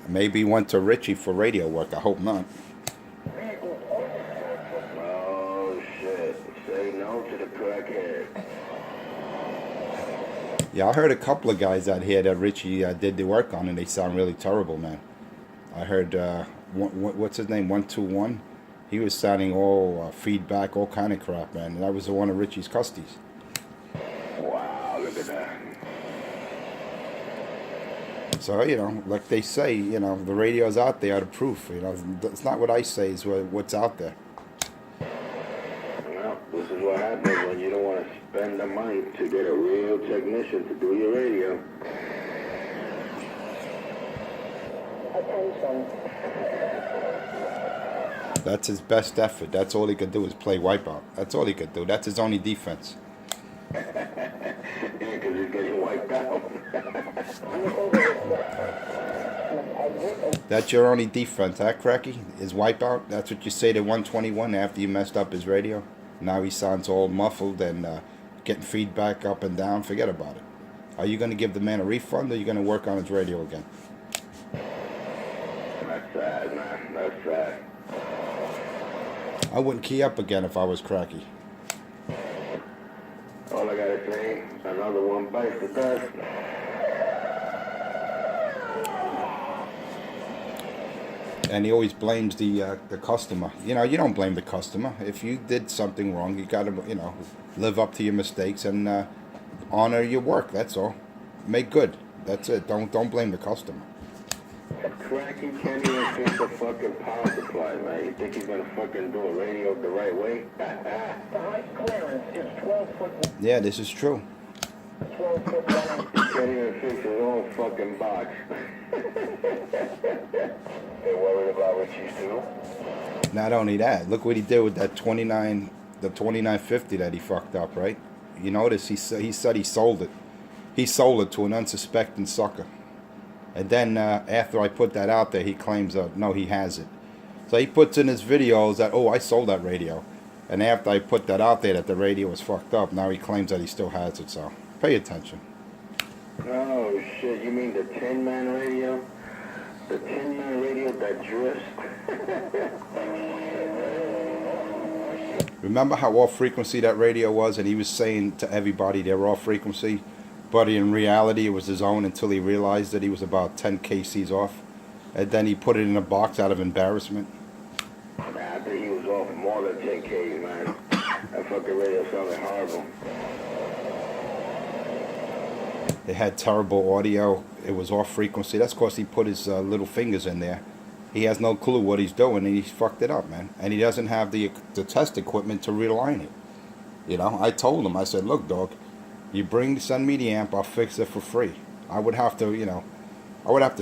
Maybe he went to Richie for radio work. I hope not. Oh shit! Say no to the crackhead. Yeah, I heard a couple of guys out here that Richie did the work on, and they sound really terrible, man. I heard what's his name, 121. He was sounding all feedback, all kind of crap, man. And that was one of Richie's custies. Wow, look at that. So, like they say, the radio's out there, the proof. It's not what I say, it's what's out there. Well, this is what happens when you don't want to spend the money to get a real technician to do your radio. Attention. That's his best effort. That's all he could do is play Wipeout. That's all he could do. That's his only defense. Yeah, because he's getting wiped out. That's your only defense, huh, Cracky? Is Wipeout? That's what you say to 121 after you messed up his radio? Now he sounds all muffled and getting feedback up and down. Forget about it. Are you going to give the man a refund, or are you going to work on his radio again? That's sad, man. That's sad. I wouldn't key up again if I was Cracky. All I gotta say, another one bites the dust. And he always blames the customer. You don't blame the customer. If you did something wrong, you got to, live up to your mistakes and honor your work. That's all. Make good. That's it. Don't blame the customer. Cracky can't even fix the fucking power supply, man. You think he's gonna fucking do a radio the right way? The height clearance is 12 foot. Yeah, this is true. 12 foot long. He can't even fix his own fucking box. They worried about what you do? Not only that, look what he did with that the 2950 that he fucked up, right? You notice he said he sold it. He sold it to an unsuspecting sucker. And then after I put that out there, he claims, no, he has it. So he puts in his videos that, oh, I sold that radio. And after I put that out there that the radio was fucked up, now he claims that he still has it. So pay attention. Oh, shit. You mean the 10-man radio? The 10-man radio that drifts? Remember how off frequency that radio was? And he was saying to everybody they were off frequency? But in reality, it was his own until he realized that he was about 10 kcs off. And then he put it in a box out of embarrassment. Man, I think he was off more than 10 Ks, man. That fucking radio sounded horrible. It had terrible audio. It was off frequency. That's because he put his little fingers in there. He has no clue what he's doing, and he's fucked it up, man. And he doesn't have the test equipment to realign it. I told him, I said, look, dog, send me the amp, I'll fix it for free. I would have to,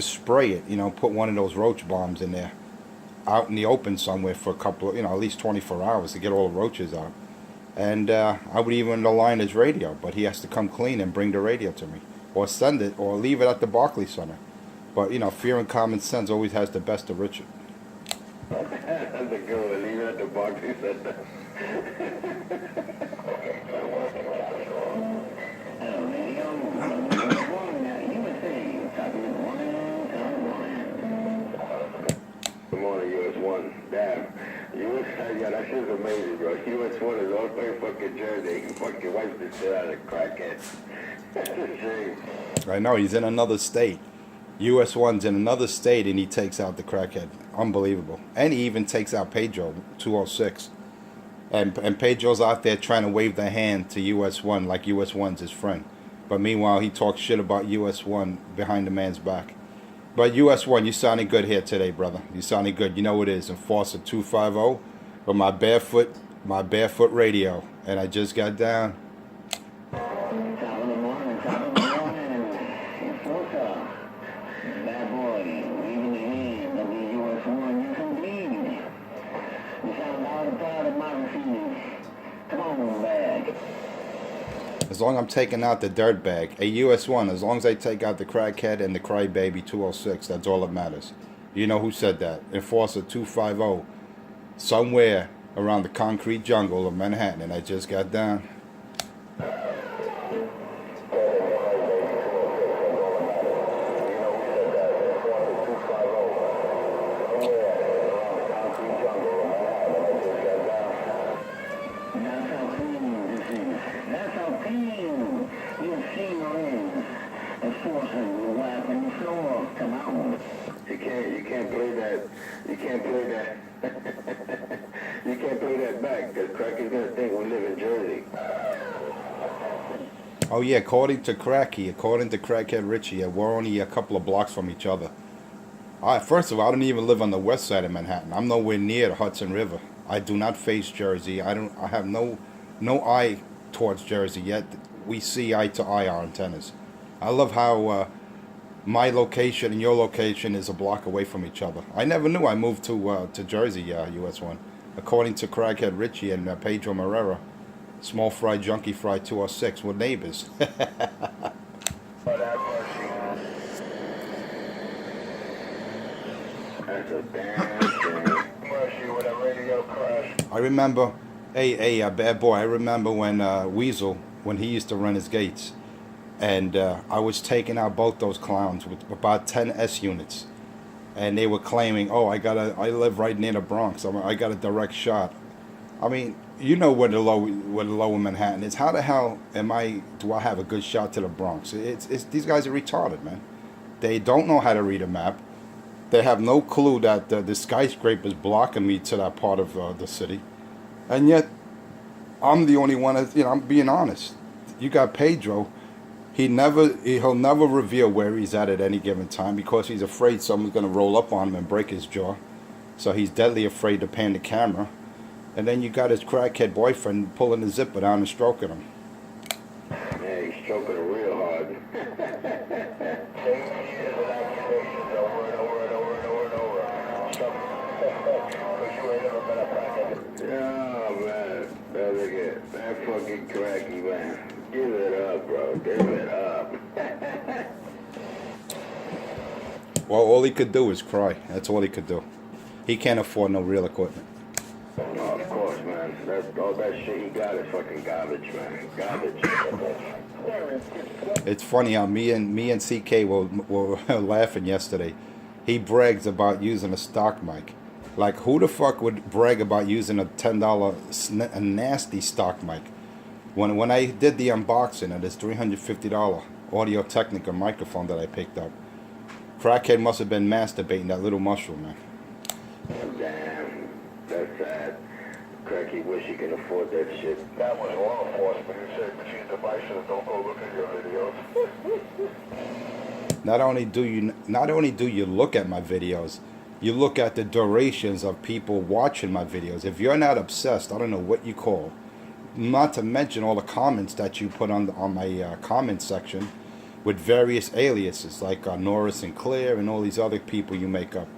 spray it, put one of those roach bombs in there, out in the open somewhere for a couple of, at least 24 hours to get all the roaches out. And I would even align his radio, but he has to come clean and bring the radio to me. Or send it, or leave it at the Barclays Center. But, fear and common sense always has the best of Richard. That's a good one. Leave it at the Barclays Center. Good morning, US1. Damn. Yeah, that shit's amazing, bro. US1 is all very fucking Jersey. He fucking wipes the shit out of crackheads. That's a shame. I know, he's in another state. US1's in another state and he takes out the crackhead. Unbelievable. And he even takes out Pedro, 206. And Pedro's out there trying to wave the hand to US1 like US1's his friend. But meanwhile, he talks shit about US1 behind the man's back. But US1, you sounded good here today, brother. You sounded good. You know what it is. Enforcer 250 with my barefoot radio. And I just got down. As long as I'm taking out the dirt bag, a US1, as long as I take out the crackhead and the crybaby 206, that's all that matters. You know who said that? Enforcer 250. somewhere around the concrete jungle of Manhattan, and I just got down. That's how clean you see Marines. The forces will laugh when you film come out. You can't play that. You can't play that. You can't play that back because Cracky's gonna think we live in Jersey. Oh yeah, according to Crackhead Richie, we're only a couple of blocks from each other. First of all, I don't even live on the west side of Manhattan. I'm nowhere near the Hudson River. I do not face Jersey. I have no eye towards Jersey yet. We see eye to eye our antennas. I love how my location and your location is a block away from each other. I never knew I moved to Jersey, US One. According to Crackhead Richie and Pedro Marrera, Small Fry Junkie Fry 206, we're neighbors. That's a damn shame. Mercy with a radio crash. I remember, bad boy, I remember when Weasel, when he used to run his gates, and I was taking out both those clowns with about 10 S units, and they were claiming, oh, I live right near the Bronx, I got a direct shot. I mean, you know where the lower Manhattan is. How the hell do I have a good shot to the Bronx? It's these guys are retarded, man. They don't know how to read a map. They have no clue that the skyscraper is blocking me to that part of the city, and yet I'm the only one that, I'm being honest. You got Pedro. He'll never reveal where he's at any given time because he's afraid someone's gonna roll up on him and break his jaw. So he's deadly afraid to pan the camera. And then you got his crackhead boyfriend pulling the zipper down and stroking him. Yeah, he's stroking it real hard. Oh man, look at that fucking Cracky, man. Give it up, bro. Give it up. Well, all he could do is cry. That's all he could do. He can't afford no real equipment. Oh, of course, man. All that shit he got is fucking garbage, man. Garbage. It's funny how me and CK were laughing yesterday. He brags about using a stock mic. Like, who the fuck would brag about using a $10 a nasty stock mic? When I did the unboxing of this $350 Audio-Technica microphone that I picked up, Crackhead must have been masturbating that little mushroom, man. Damn, that's sad. Cracky wish he could afford that shit. That was law enforcement. You said machine devices don't go look at your videos. Not only do you look at my videos, you look at the durations of people watching my videos. If you're not obsessed, I don't know what you call. Not to mention all the comments that you put on my comment section with various aliases like Nora Sinclair and all these other people you make up.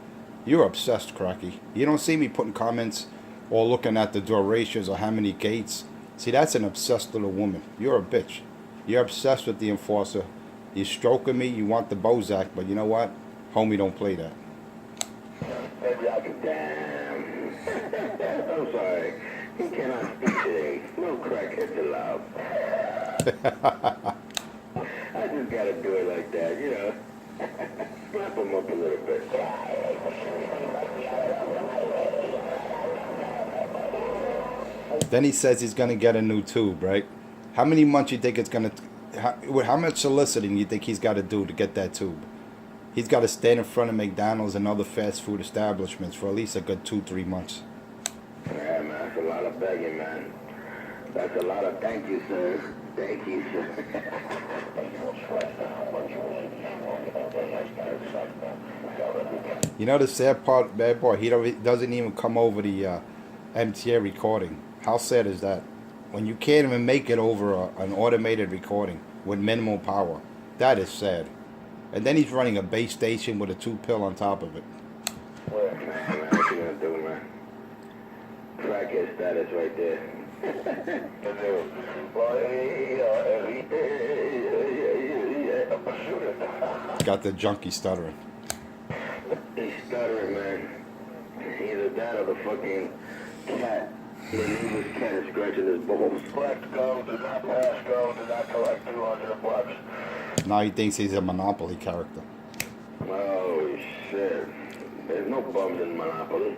You're obsessed, Cracky. You don't see me putting comments or looking at the durations or how many gates. See, that's an obsessed little woman. You're a bitch. You're obsessed with the Enforcer. You're stroking me. You want the Bozak, but you know what? Homie, don't play that. Maybe I can. Damn. I'm sorry. He cannot speak today. No crackheads allowed. I just gotta do it like that, you know. Slap him up a little bit. Then he says he's gonna get a new tube, right? How many months you think it's gonna? How much soliciting you think he's got to do to get that tube? He's got to stand in front of McDonald's and other fast food establishments for at least a good 2-3 months. Yeah, man, that's a lot of begging, man. That's a lot of thank you, sir. Thank you, sir. You know the sad part, bad boy, he doesn't even come over the MTA recording. How sad is that? When you can't even make it over an automated recording with minimal power. That is sad. And then he's running a base station with a 2-pill on top of it. Well, man, what you gonna do, man? Crackhead status right there. Got the junkie stuttering. He's stuttering, man. He's a that or the fucking cat. The neighbor's cat is scratching his balls. Collect go, do not pass go, do not collect $200. Now he thinks he's a Monopoly character. Oh shit. There's no bums in Monopoly.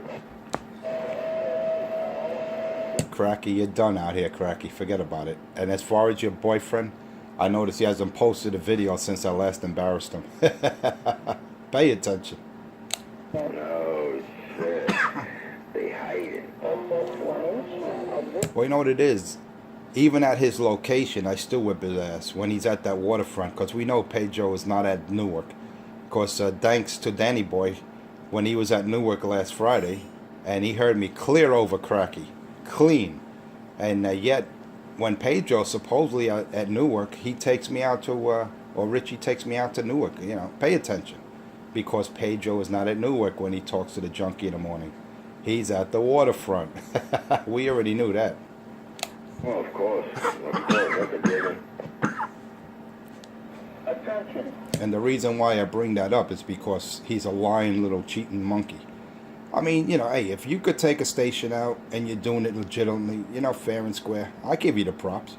Cracky, you're done out here, Cracky. Forget about it. And as far as your boyfriend, I noticed he hasn't posted a video since I last embarrassed him. Pay attention. Oh shit. They hide it. Well, you know what it is? Even at his location, I still whip his ass when he's at that waterfront, because we know Pedro is not at Newark. Of course, thanks to Danny Boy, when he was at Newark last Friday, and he heard me clear over Cracky. Clean. And yet, when Pedro supposedly at Newark, he takes me out to, or Richie takes me out to Newark. You know, pay attention. Because Pedro is not at Newark when he talks to the junkie in the morning. He's at the waterfront. We already knew that. Oh, of course. That's a given. Attention. And the reason why I bring that up is because he's a lying little cheating monkey. I mean, you know, hey, if you could take a station out and you're doing it legitimately, you know, fair and square, I give you the props.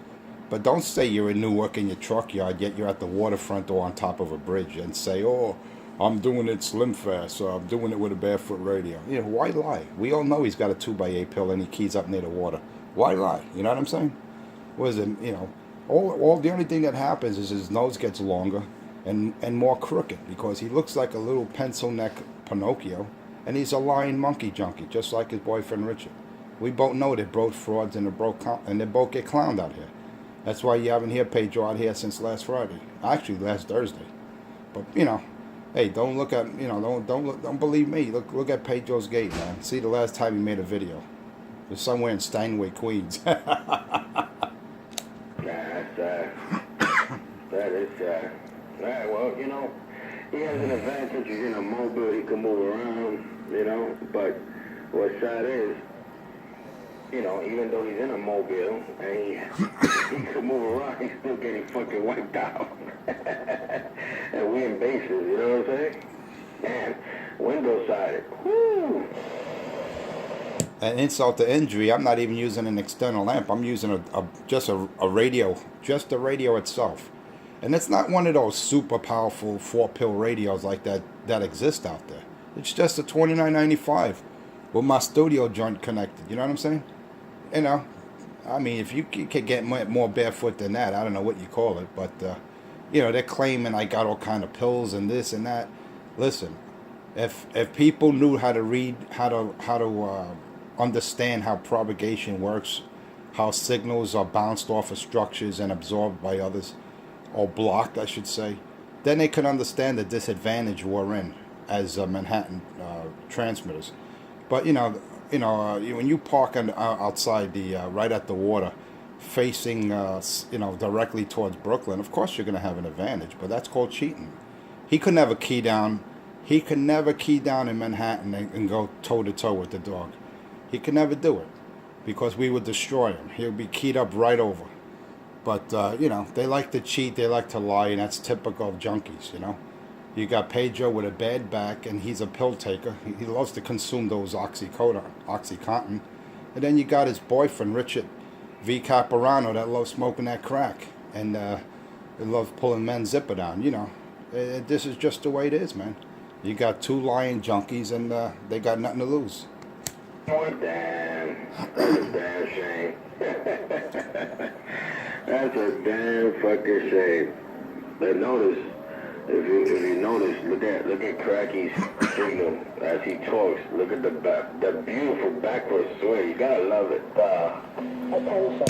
But don't say you're in Newark in your truck yard, yet you're at the waterfront or on top of a bridge and say, oh, I'm doing it slim fast, or I'm doing it with a barefoot radio. You know, why lie? We all know he's got a 2x8 pill and he keys up near the water. Why lie? You know what I'm saying? What is it, you know, all the only thing that happens is his nose gets longer and more crooked because he looks like a little pencil neck Pinocchio, and he's a lying monkey junkie, just like his boyfriend Richard. We both know they're both frauds and they both get clowned out here. That's why you haven't heard Pedro out here since last Friday. Actually, last Thursday. But you know, hey, don't look at don't believe me. Look at Pedro's gate, man. See the last time he made a video. It was somewhere in Steinway, Queens. That's that is right, well, you know, he has an advantage. He's in a mobile, he can move around, you know, but what's sad is, you know, even though he's in a mobile and he can move around, he's still getting fucking wiped out. And we in bases, you know what I'm saying? Man, window sided. Whoo! An insult to injury, I'm not even using an external amp. I'm using just a radio, just the radio itself. And it's not one of those super powerful 4-pill radios like that exist out there. It's just a $29.95 with my studio joint connected. You know what I'm saying? You know, I mean, if you can get more barefoot than that, I don't know what you call it. But, you know, they're claiming I got all kind of pills and this and that. Listen, if people knew how to read, how to understand how propagation works, how signals are bounced off of structures and absorbed by others, or blocked, I should say, then they could understand the disadvantage we're in as Manhattan transmitters. But you know, when you park outside right at the water, facing directly towards Brooklyn, of course you're going to have an advantage. But that's called cheating. He could never key down. He could never key down in Manhattan and go toe to toe with the dog. He could never do it because we would destroy him. He would be keyed up right over. But, you know, they like to cheat, they like to lie, and that's typical of junkies, you know. You got Pedro with a bad back, and he's a pill taker. He loves to consume those Oxycontin. And then you got his boyfriend, Richard V. Caporano, that loves smoking that crack. And they love pulling men's zipper down, you know. This is just the way it is, man. You got two lying junkies, and they got nothing to lose. Oh, damn. That's a damn shame. That's a damn fucking shame. But notice, if you notice, look at Cracky's signal as he talks. Look at the beautiful backward sway. You gotta love it.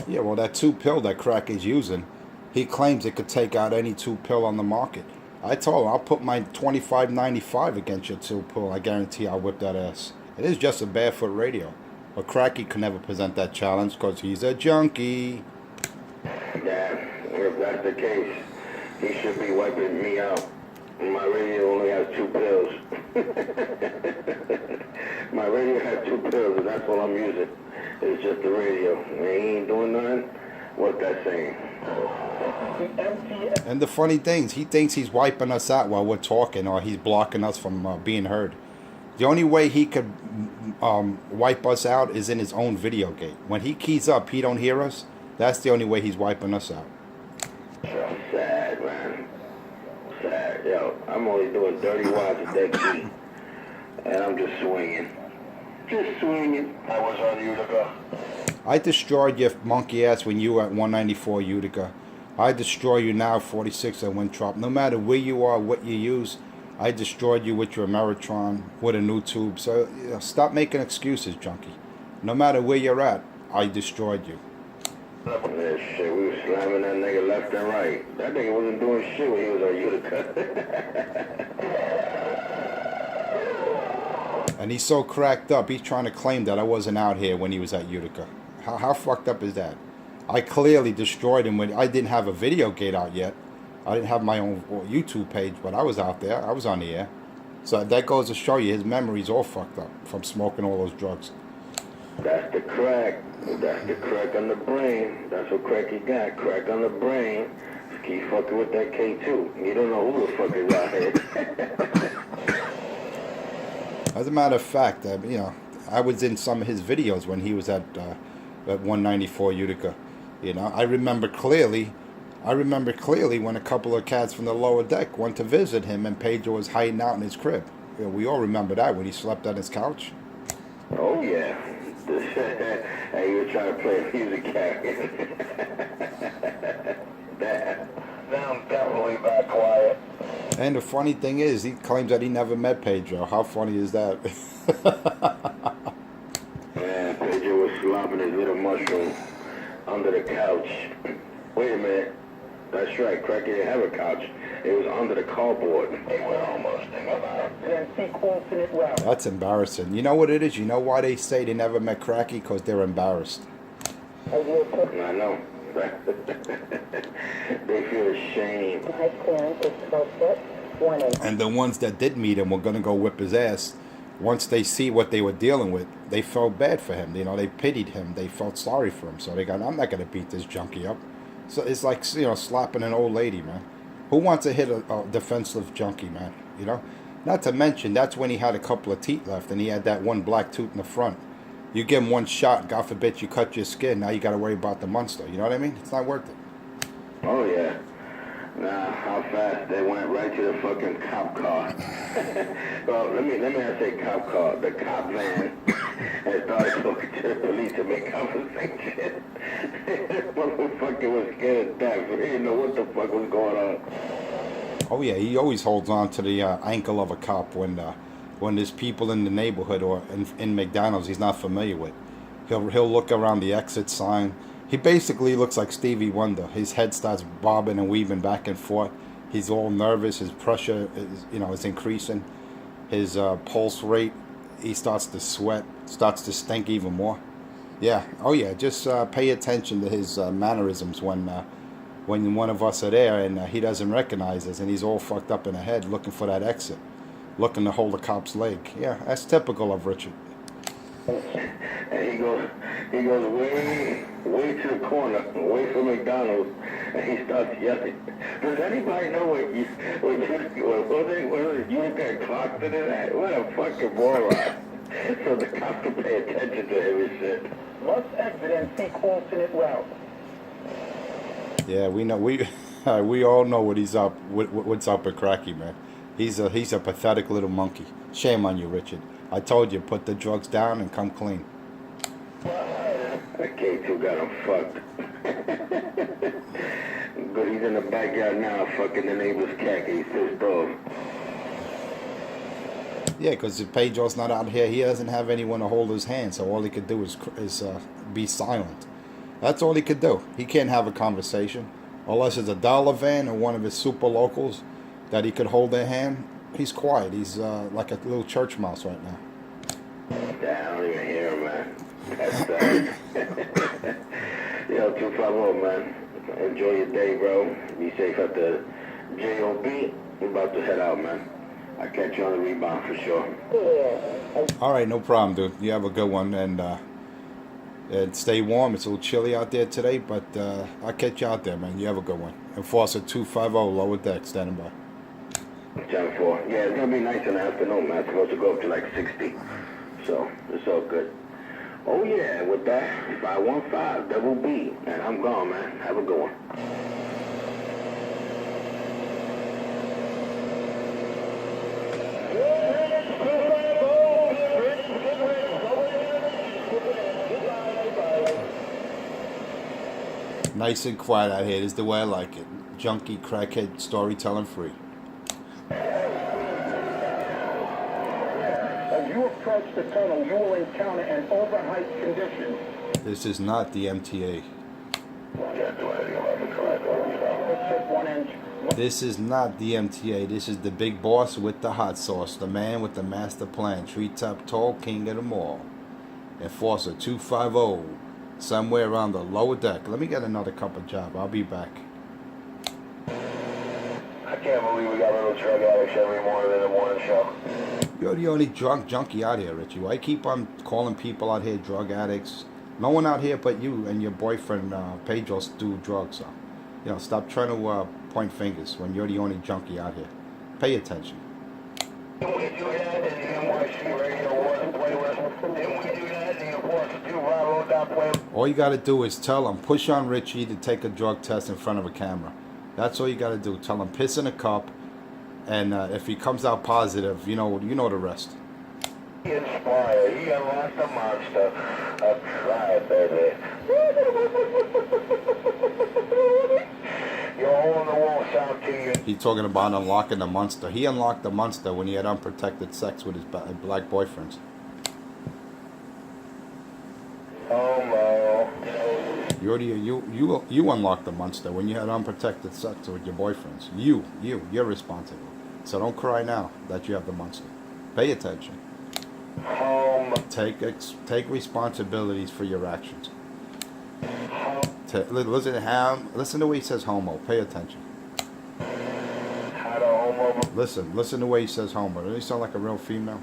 Yeah, well, that 2-pill that Cracky's using, he claims it could take out any 2-pill on the market. I told him, I'll put my $25.95 against your 2-pill. I guarantee I'll whip that ass. It is just a barefoot radio. But Cracky can never present that challenge because he's a junkie. Yeah, if that's the case, he should be wiping me out. My radio only has 2 pills. My radio has 2 pills, and that's what I'm using. It's just the radio. And he ain't doing nothing. What's that saying? And the funny thing is, he thinks he's wiping us out while we're talking, or he's blocking us from being heard. The only way he could wipe us out is in his own video gate. When he keys up, he don't hear us. That's the only way he's wiping us out. So sad, man. Sad. Yo, I'm only doing 30 watts a dead key. And I'm just swinging. Just swinging. I was on Utica. I destroyed your monkey ass when you were at 194 Utica. I destroy you now, 46 at Winthrop. No matter where you are, what you use, I destroyed you with your Ameritron, with a new tube. So stop making excuses, junkie. No matter where you're at, I destroyed you. Yeah, shit, we was slamming that nigga left and right. That nigga wasn't doing shit when he was on Utica. And he's so cracked up, he's trying to claim that I wasn't out here when he was at Utica. How fucked up is that? I clearly destroyed him when I didn't have a video gate out yet. I didn't have my own YouTube page, but I was out there. I was on the air. So that goes to show you his memory's all fucked up from smoking all those drugs. That's the crack. That's the crack on the brain. That's what crack he got. Crack on the brain. Just keep fucking with that K2. You don't know who the fuck is out here. As a matter of fact, I was in some of his videos when he was at 194 Utica. I remember clearly when a couple of cats from the lower deck went to visit him and Pedro was hiding out in his crib. We all remember that when he slept on his couch. Oh, yeah. Hey, you were trying to play a music character. Now I'm definitely back quiet. And the funny thing is, he claims that he never met Pedro. How funny is that? Man, Pedro was slopping his little mushroom under the couch. Wait a minute. That's right, Cracky didn't have a couch. It was under the cardboard. They were almost That's embarrassing. You know what it is? You know why they say they never met Cracky? Because they're embarrassed. I know. They feel ashamed. And the ones that did meet him were going to go whip his ass. Once they see what they were dealing with, they felt bad for him. They pitied him. They felt sorry for him. So they got, I'm not going to beat this junkie up. So it's like, slapping an old lady, man. Who wants to hit a defensive junkie, man? Not to mention, that's when he had a couple of teeth left and he had that one black tooth in the front. You give him one shot, God forbid you cut your skin, now you got to worry about the monster. You know what I mean? It's not worth it. Oh, yeah. Nah, how fast they went right to the fucking cop car. Well, let me say cop car. The cop van and started talking to the police to make conversation. Motherfucker was scared of death. He didn't know what the fuck was going on. Oh yeah, he always holds on to the ankle of a cop when there's people in the neighborhood or in McDonald's he's not familiar with. He'll look around the exit sign. He basically looks like Stevie Wonder. His head starts bobbing and weaving back and forth. He's all nervous. His pressure is increasing. His pulse rate, he starts to sweat, starts to stink even more. Yeah. Oh yeah. Just pay attention to his mannerisms when one of us are there and he doesn't recognize us and he's all fucked up in the head looking for that exit, looking to hold the cop's leg. Yeah, that's typical of Richard. And he goes way to the corner, away from McDonald's, and he starts yelling. Does anybody know what you got clocked into that? What a fucking moron. So the cops can pay attention to him and shit. Must exit and sequence it well. Yeah, we know we all know what he's up. What's up with Cracky, man? He's a pathetic little monkey. Shame on you, Richard. I told you, put the drugs down and come clean. That K2 got him fucked. But he's in the backyard now, fucking the neighbor's cat. He's pissed off. Yeah, because if Pedro's not out here, he doesn't have anyone to hold his hand. So all he could do is be silent. That's all he could do. He can't have a conversation unless it's a dollar van or one of his super locals that he could hold their hand. He's quiet. He's like a little church mouse right now. Yeah, I don't even hear him, man. That's Yo, 250, man. Enjoy your day, bro. Be safe at the JOB. We're about to head out, man. I'll catch you on the rebound for sure. All right, no problem, dude. You have a good one, and stay warm. It's a little chilly out there today, but I'll catch you out there, man. You have a good one. Enforcer 250, lower deck, standing by. 10-4. Yeah, it's gonna be nice in the afternoon, man. It's supposed to go up to like 60. So, it's all good. Oh yeah, with that, 515, double B. And I'm gone, man. Have a good one. Nice and quiet out here. This is the way I like it. Junkie, crackhead, storytelling free. As you approach the tunnel, you will encounter an overhyped condition. This is not the MTA. Tip 1 inch. This is not the MTA. This is the big boss with the hot sauce. The man with the master plan. Treetop tall, king of them all. Enforcer 250. Somewhere around the lower deck. Let me get another cup of job. I'll be back. I can't believe we got little drug addicts every morning in the morning show. You're the only drunk junkie out here, Richie. Why keep on calling people out here drug addicts? No one out here but you and your boyfriend Pedro do drugs. So, stop trying to point fingers when you're the only junkie out here. Pay attention. Didn't we do that in the NYC Radio 1 playlist? Didn't we do that in the Enforcer 250 playlist? All you got to do is tell him, push on Richie to take a drug test in front of a camera. That's all you got to do. Tell him, piss in a cup, and if he comes out positive, you know the rest. He inspired. He unlocked the monster. I'll try it, baby. Your hole in the wall sound to you. He's talking about unlocking the monster. He unlocked the monster when he had unprotected sex with his black boyfriends. Homo. You unlocked the monster when you had unprotected sex with your boyfriends. You're responsible. So don't cry now that you have the monster. Pay attention. Homo. Take responsibilities for your actions. Listen to the way he says homo. Pay attention. How to homo. Listen to the way he says homo. Doesn't he sound like a real female?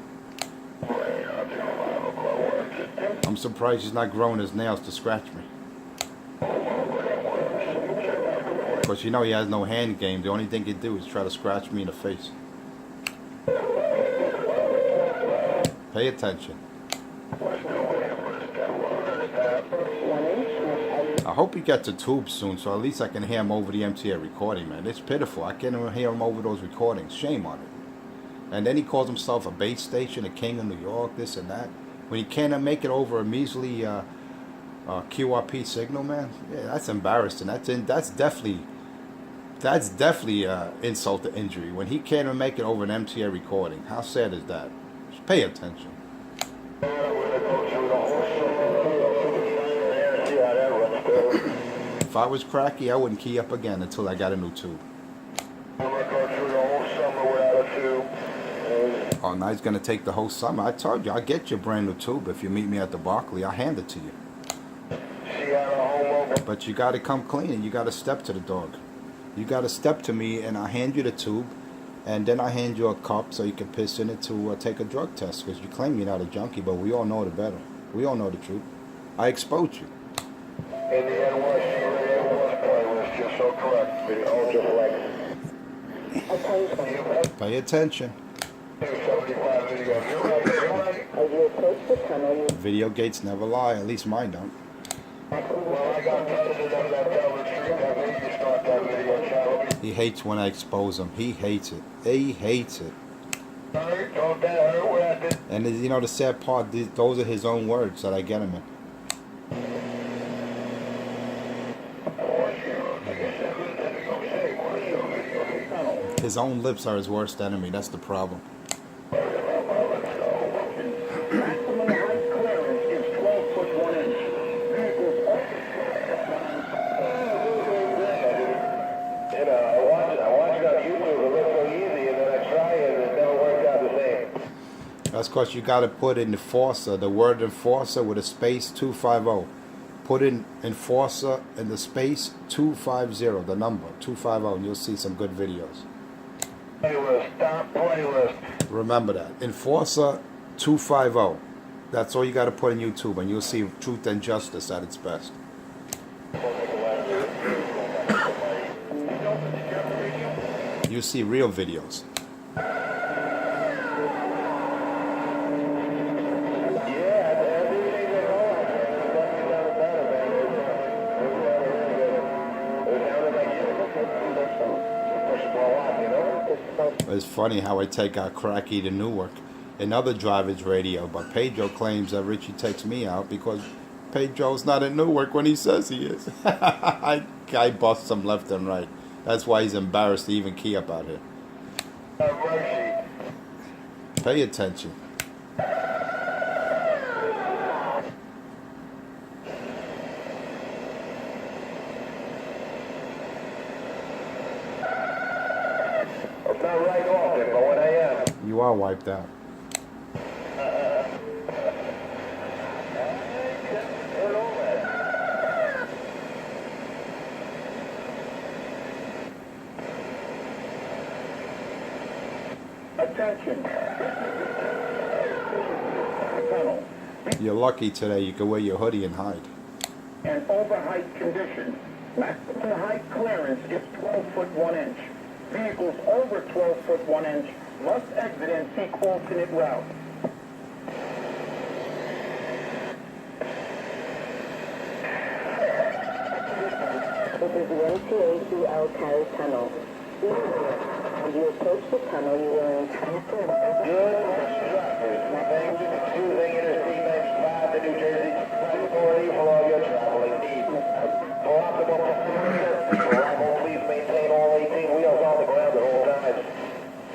I'm surprised he's not growing his nails to scratch me. Because he has no hand game. The only thing he'd do is try to scratch me in the face. Pay attention. I hope he gets a tube soon, so at least I can hear him over the MTA recording, man. It's pitiful. I can't even hear him over those recordings. Shame on it. And then he calls himself a base station, a king of New York, this and that. When he can't make it over a measly QRP signal, man, yeah, that's embarrassing. That's definitely insult to injury. When he can't even make it over an MTA recording, how sad is that? Just pay attention. If I was cracky, I wouldn't key up again until I got a new tube. Oh, now he's gonna take the whole summer. I told you, I'll get you a brand new tube if you meet me at the Barclay. I'll hand it to you. But you gotta come clean and you gotta step to the dog. You gotta step to me and I'll hand you the tube, and then I hand you a cup so you can piss in it to take a drug test, because you claim you're not a junkie, but we all know the better. We all know the truth. I exposed you. In the NYC Radio 1 playlist, you're so correct. Ultra Flex. Pay attention. 75 videos. You're right. Video gates never lie. At least mine don't. Well, I got president of that Delaware Street. I made you start that video channel. He hates when I expose him. He hates it. He hates it. Hurt, don't that hurt what I did? And the sad part, those are his own words that I get him in. His own lips are his worst enemy. That's the problem. Maximum height clearance is 12 foot 1 inch. I watched it on YouTube. It looked so easy, and then I tried it, and it never worked out the same. That's because you got to put in enforcer, the word enforcer with a space 250. Put in enforcer and the space 250, the number 250, and you'll see some good videos. Playlist, stop playlist. Remember that. Enforcer 250. That's all you got to put in YouTube, and you'll see truth and justice at its best. You see real videos. It's funny how I take our cracky to Newark. Another driver's radio, but Pedro claims that Richie takes me out because Pedro's not in Newark when he says he is. Guy busts him left and right. That's why he's embarrassed to even key up out here. Pay attention. I'm not right off it, but what I am. You are wiped out. Attention. Tunnel. You're lucky today you can wear your hoodie and hide. And overheight condition. Maximum height clearance is 12 foot 1 inch. Vehicles over 12 foot 1 inch must exit and seek alternate route. It is the MTA through Alcaz Tunnel. As you approach the tunnel, you will encounter Good things using Interstate 95 to New Jersey Authority for all your traveling needs. For optimal performance, Arrival, please maintain all 18 wheels on the ground at all times.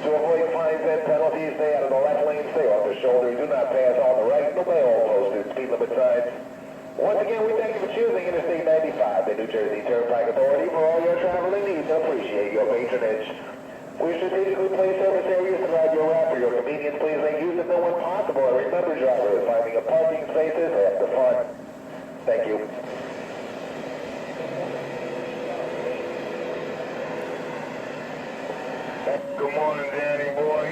To avoid fines and penalties, stay out of the left lane, stay off the shoulder, do not pass on the right, obey all posted speed limit signs. Once again, we thank you for choosing Interstate 95, the New Jersey Turnpike Authority for all your traveling needs and appreciate your patronage. We strategically place service areas throughout your route for your convenience. Please make use of no when possible. And remember, drivers, finding a parking space is half the fun. Thank you. Good morning, Danny boy.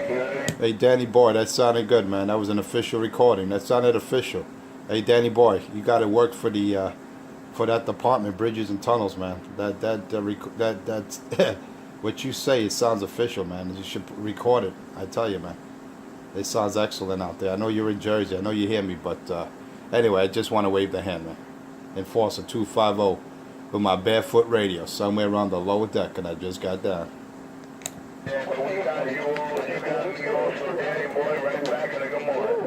Hey, Danny Boy, that sounded good, man. That was an official recording. That sounded official. Hey, Danny Boy, you got to work for the for that department, bridges and tunnels, man. That's what you say. It sounds official, man. You should record it. I tell you, man. It sounds excellent out there. I know you're in Jersey. I know you hear me, but anyway, I just want to wave the hand, man. Enforcer 250 with my barefoot radio somewhere around the lower deck, and I just got down. Yeah, so we got you all, you got me also, Danny boy, right back in the good morning.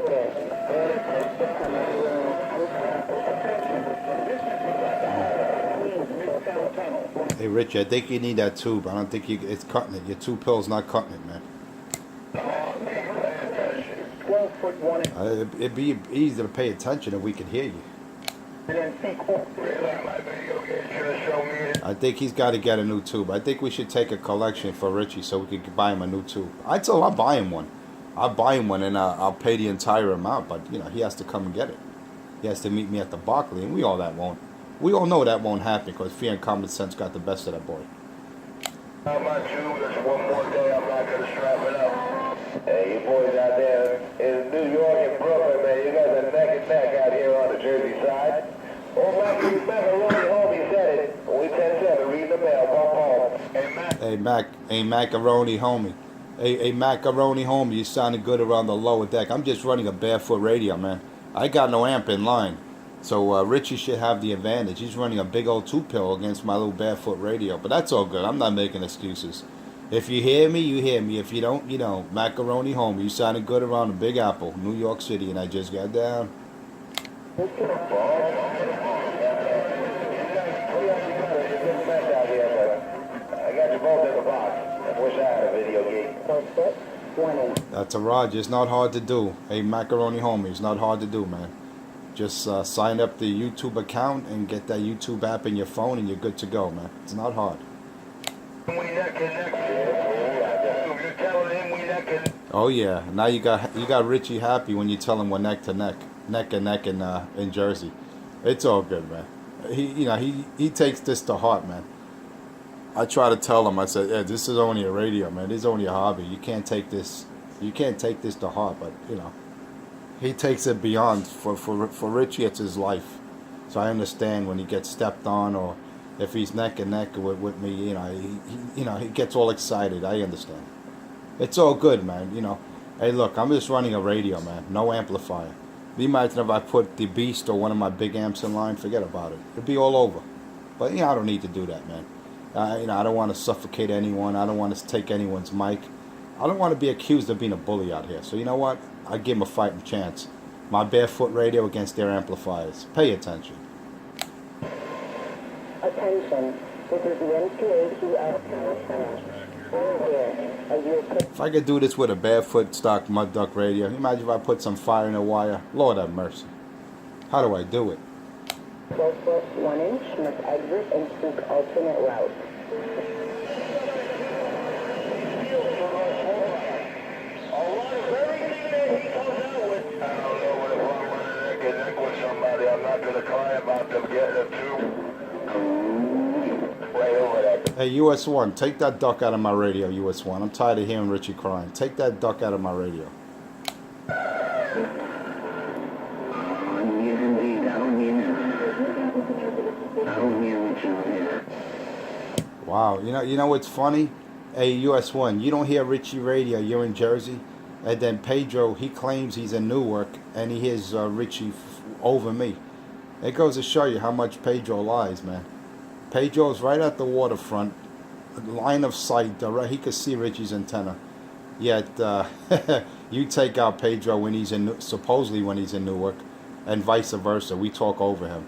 Hey, Richie, I think you need that tube. I don't think it's cutting it. Your two pills not cutting it, man. 12 foot 1 inch. It'd be easy to pay attention if we could hear you. And then seek alternate route. I think he's got to get a new tube. I think we should take a collection for Richie so we could buy him a new tube. I told him I'll buy him one. I'll buy him one and I'll pay the entire amount. But you know he has to come and get it. He has to meet me at the Barclay, and we all know that won't happen because fear and common sense got the best of that boy. How about you? Just one more day, I'm not gonna strap it up. Hey, you boys out there in New York and Brooklyn, man, you guys are neck and neck out here on the Jersey side. Old Matthew Macaroni homie said it. We 10-7, read the mail, pump home. Hey, Mac. Hey, Macaroni homie. Hey, Macaroni homie, you sounded good around the lower deck. I'm just running a barefoot radio, man. I got no amp in line. So Richie should have the advantage. He's running a big old two-pill against my little barefoot radio. But that's all good. I'm not making excuses. If you hear me, you hear me. If you don't, you don't. Macaroni homie, you sounded good around the Big Apple, New York City, and I just got down. Both in the box. I wish I had a video game. That's a Roger. It's not hard to do. Hey, Macaroni homie, it's not hard to do, man. Just sign up the YouTube account and get that YouTube app in your phone, and you're good to go, man. It's not hard. Oh yeah. Now you got Richie happy when you tell him we're neck and neck in Jersey. It's all good, man. He takes this to heart, man. I try to tell him. I said, "Yeah, this is only a radio, man. This is only a hobby. You can't take this to heart." But he takes it beyond. For Richie, it's his life. So I understand when he gets stepped on, or if he's neck and neck with me. He gets all excited. I understand. It's all good, man. Hey, look, I'm just running a radio, man. No amplifier. Imagine if I put the Beast or one of my big amps in line. Forget about it. It'd be all over. But I don't need to do that, man. I don't want to suffocate anyone. I don't want to take anyone's mic. I don't want to be accused of being a bully out here. So you know what? I give them a fighting chance. My barefoot radio against their amplifiers. Pay attention. Attention. This is the MTA2L Tower Tunnel. Beware, as you approach If I could do this with a barefoot stock mud duck radio, imagine if I put some fire in a wire. Lord have mercy. How do I do it? 12 foot 1 inch, must exit and seek alternate route. I'm not going to cry about them getting a tube right over there. Hey, US1, take that duck out of my radio, US1. I'm tired of hearing Richie crying. Take that duck out of my radio. Yes, indeed. I don't hear what you hear. Wow, you know what's funny? Hey, US1, you don't hear Richie radio, you're in Jersey. And then Pedro, he claims he's in Newark, and he hears Richie over me. It goes to show you how much Pedro lies, man. Pedro's right at the waterfront, line of sight, direct. He could see Richie's antenna. Yet, you take out Pedro when he's in, supposedly when he's in Newark, and vice versa. We talk over him.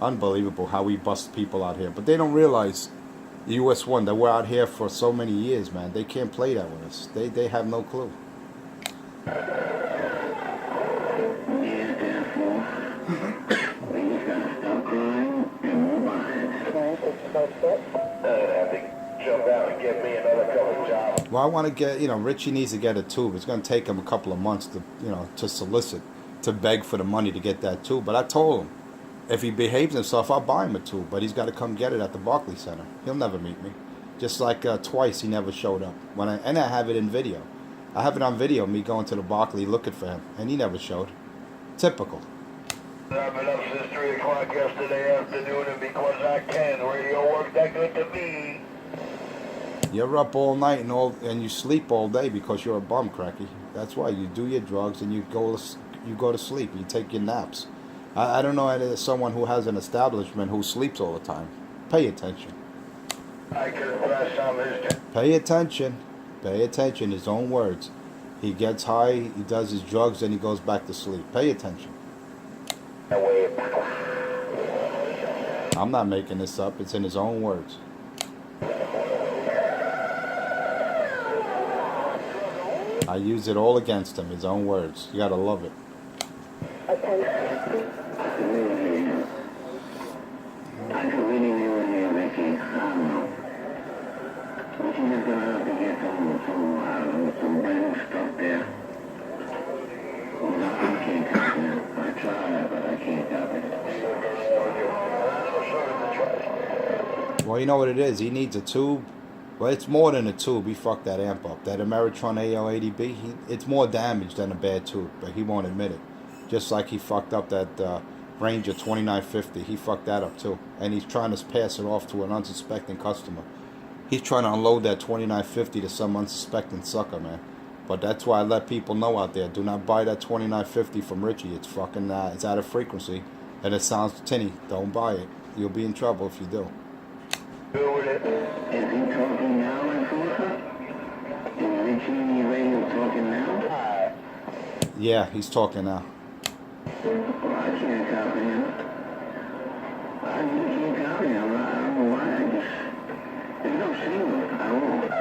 Unbelievable how we bust people out here. But they don't realize, US1, that we're out here for so many years, man. They can't play that with us. They have no clue. Clearance is 12 foot. Have to jump out and get me another couple jobs. Well, I want to get, Richie needs to get a tube. It's going to take him a couple of months to, to solicit, to beg for the money to get that tube. But I told him, if he behaves himself, I'll buy him a tube. But he's got to come get it at the Barclays Center. He'll never meet me. Just like twice, he never showed up. And I have it in video. I have it on video, me going to the Barclays looking for him. And he never showed. Typical. I've been up since 3 o'clock yesterday afternoon, and because I can, radio worked that good to me. You're up all night and you sleep all day because you're a bum, Cracky. That's why you do your drugs and you go to sleep. You take your naps. I don't know any someone who has an establishment who sleeps all the time. Pay attention. I can press on his... Pay attention. Pay attention. His own words. He gets high, he does his drugs, and he goes back to sleep. Pay attention. I'm not making this up. It's in his own words. I use it all against him, his own words. You gotta love it. Attention. I can really hear it here, Ricky. Richie is gonna have to get some brand new stuff there. I can't copy it. I try, but I can't copy it. Well, you know what it is? He needs a tube. Well, it's more than a tube. He fucked that amp up. That Ameritron AL80B, it's more damage than a bad tube, but he won't admit it. Just like he fucked up that Ranger 2950. He fucked that up too. And he's trying to pass it off to an unsuspecting customer. He's trying to unload that 2950 to some unsuspecting sucker, man. But that's why I let people know out there, do not buy that 2950 from Richie. It's fucking, it's out of frequency. And it sounds tinny. Don't buy it. You'll be in trouble if you do. Is he talking now, Enforcer? Is Richie Radio talking now? Yeah, he's talking now. Well, I can't copy him. I really can't copy him. I don't know why. There's no signal. I won't.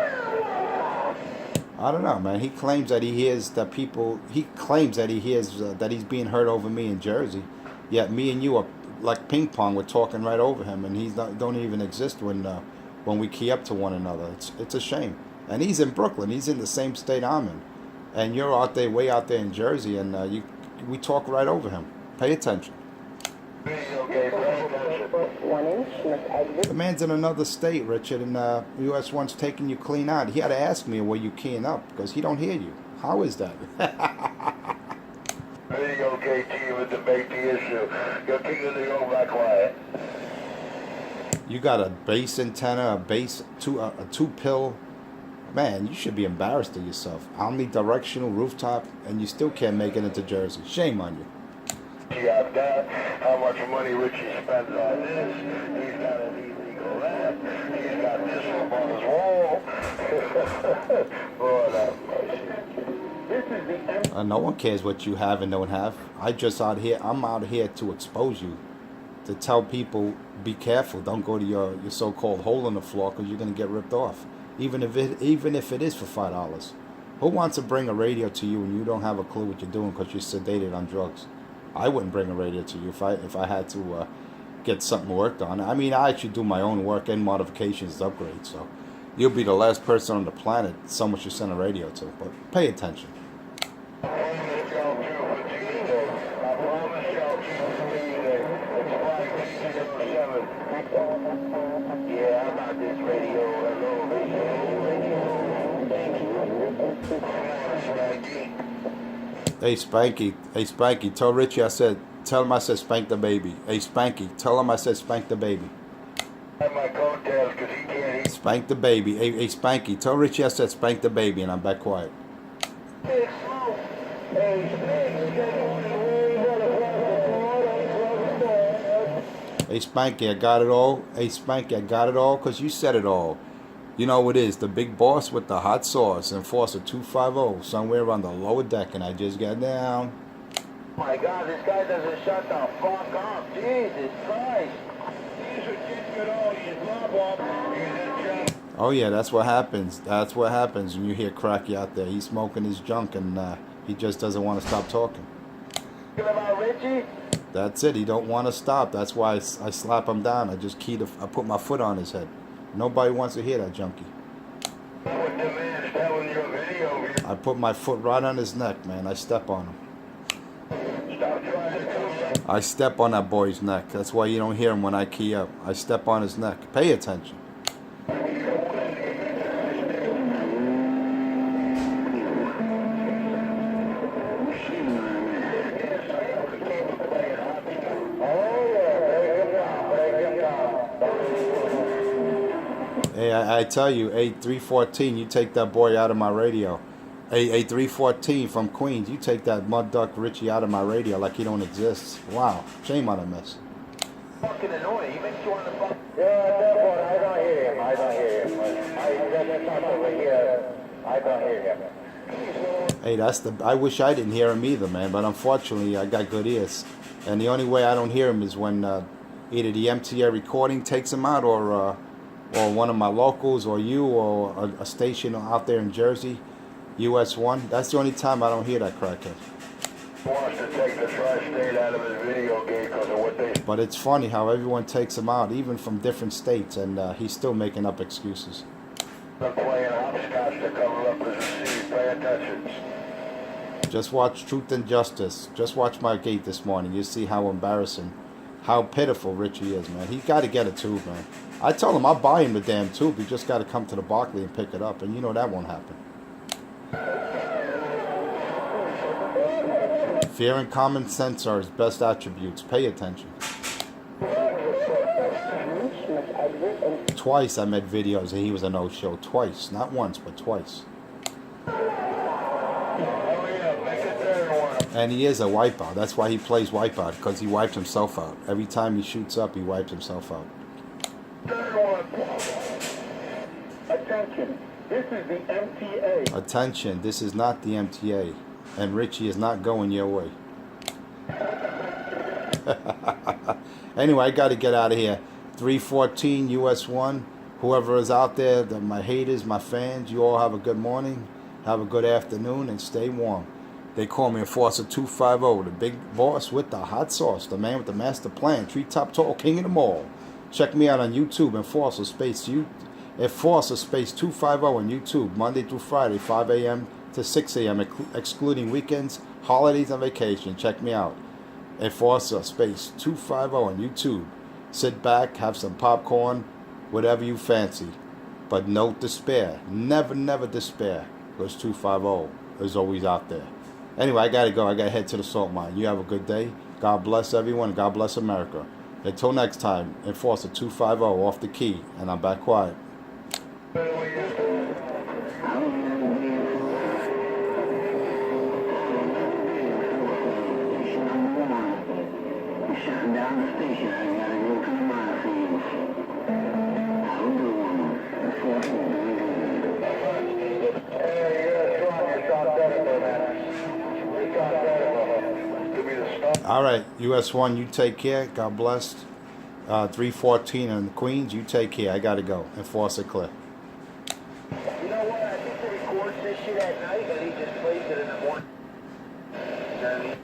I don't know, man. He claims that he hears that people. He claims that he hears that he's being heard over me in Jersey. Yet me and you are like ping pong. We're talking right over him, and he's not, don't even exist when we key up to one another. It's a shame. And he's in Brooklyn. He's in the same state I'm in, and you're out there, way out there in Jersey, and we talk right over him. Pay attention. Okay, pay attention. 1 inch, must exit. The man's in another state, Richard, and US1's taking you clean out. He had to ask me where you keying up because he don't hear you. How is that? There you go, KT, with the big issue. You're king of the old black quiet. You got a base antenna, a two pill. Man, you should be embarrassed of yourself. Omnidirectional rooftop, and you still can't make it into Jersey. Shame on you. How much money Richie spends on this. He's got it easy. eagle, man. He's got this up on his wall. Lord have mercy. This is the No one cares what you have and don't have. I'm out here to expose you, to tell people, be careful. Don't go to your so-called hole in the floor because you're gonna get ripped off. Even if it is for $5. Who wants to bring a radio to you and you don't have a clue what you're doing because you're sedated on drugs? I wouldn't bring a radio to you if I had to get something worked on. I mean, I actually do my own work and modifications, upgrades. So you'll be the last person on the planet someone should send a radio to. But pay attention. I promise y'all two for Tuesday. I promise y'all two for Tuesday. It's like 607. Yeah, I'm not this radio. Hello, radio. Thank you. Hey Spanky, tell Richie tell him I said spank the baby. Hey Spanky, tell him I said spank the baby. I have my coattails because he can't eat. Spank the baby. Hey Spanky, tell Richie I said spank the baby and I'm back quiet. Hey Spanky, I got it all. Hey Spanky, I got it all because you said it all. You know what it is, the big boss with the hot sauce, Enforcer 250, somewhere on the lower deck, and I just got down. Oh my God, this guy doesn't shut the fuck up. Jesus Christ. These are kids with all these lob off. Oh yeah, that's what happens. That's what happens when you hear Cracky out there. He's smoking his junk and he just doesn't want to stop talking. About Richie? That's it. He don't want to stop. That's why I slap him down. I put my foot on his head. Nobody wants to hear that junkie. What the man's telling your video. I put my foot right on his neck, man. I step on him. Stop trying to come. I step on that boy's neck. That's why you don't hear him when I key up. I step on his neck. Pay attention. Hey, I tell you, 314, you take that boy out of my radio. Hey, 314 from Queens, you take that mud duck Richie out of my radio like he don't exist. Wow, shame on him, miss. Fucking annoying. He makes you want to fuck. Yeah, that one, I don't hear him. I don't hear him. That's not over here. I don't hear him. Hey, I wish I didn't hear him either, man, but unfortunately I got good ears. And the only way I don't hear him is when either the MTA recording takes him out or one of my locals or you or a station out there in Jersey, US 1. That's the only time I don't hear that crackhead. Wants to take the tri-state out of his video game because of what they... But it's funny how everyone takes him out, even from different states, and he's still making up excuses. They're playing hopscotch to cover up his receipt. Pay attention. Just watch Truth and Justice. Just watch my gate this morning. You see how embarrassing, how pitiful Richie is, man. He's got to get a tube, man. I told him I'll buy him the damn tube. He just got to come to the Barclay and pick it up, and you know that won't happen. Fear and common sense are his best attributes. Pay attention. Twice I made videos and he was a no-show. Twice. Not once, but twice. And he is a wipeout. That's why he plays wipeout, because he wipes himself out. Every time he shoots up, he wipes himself out. Attention, this is the MTA. Attention, this is not the MTA. And Richie is not going your way. Anyway, I got to get out of here. 314 US 1. Whoever is out there, my haters, my fans, you all have a good morning. Have a good afternoon and stay warm. They call me Enforcer 250, the big boss with the hot sauce, the man with the master plan, treetop tall, king of them all. Check me out on YouTube, Enforcer Space 250 on YouTube, Monday through Friday, 5 a.m. to 6 a.m., excluding weekends, holidays, and vacation. Check me out. Enforcer Space 250 on YouTube. Sit back, have some popcorn, whatever you fancy. But no despair. Never, never despair. Because 250 is always out there. Anyway, I got to go. I got to head to the salt mine. You have a good day. God bless everyone. God bless America. Until next time, Enforcer 250 off the key. And I'm back quiet. Shutting down the station. I gotta go to the mine field. All right, US1, you take care. God bless. 314 in Queens, you take care. I gotta go. Enforce it clear. You know what? I think he records this shit at night and he just plays it in the morning. You know what I mean?